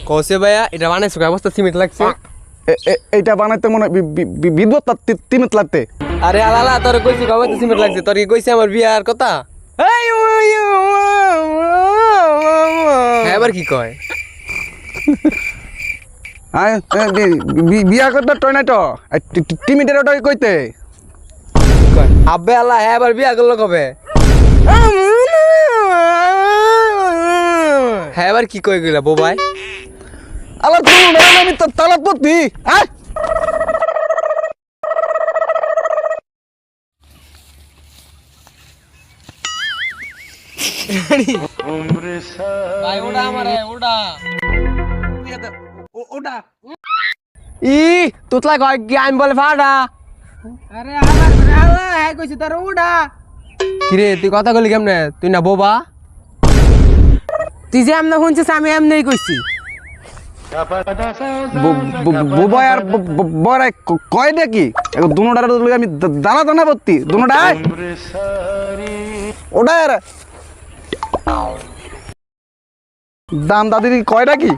কৌশে ভাইয়া এটা বানাইছো কয় বস্তা সিমেন্ট লাগছে? এইটা বানাইতে মনে বিদ্যুৎ তিমিত লাগতে। আরে আলালা তোর কইছি কয় বস্তা সিমেন্ট লাগছে? তোর কি কইছে আমার বিয়ার কথা? এবার কি কয়? বিয়া করতে টয় নাই তো টিমিটের ওটা কইতে কয় আব্বে আল্লাহ এবার বিয়া করলো কবে? হ্যাঁ এবার কি কই গেলা বোবাই? আল্লাহ তুমি আমি তো তালাক পড়তি। ভাই ওটা আমারে ওটা ওটা ই তুতলা কয় কি আমি বলে ফাড়া। আরে আবার আল্লাহ হ্যাঁ কইছি তোর উড়া। কিরে তুই কথা কইলি কেমনে? তুই না বোবা? তুই যে এমন শুনছিস আমি এমনই কইছি। বুবাই আর বড়াই কয় নাকি দুটার আমি দানা দানা ভর্তি দুটাই ওটার দাম দাদি কয় নাকি?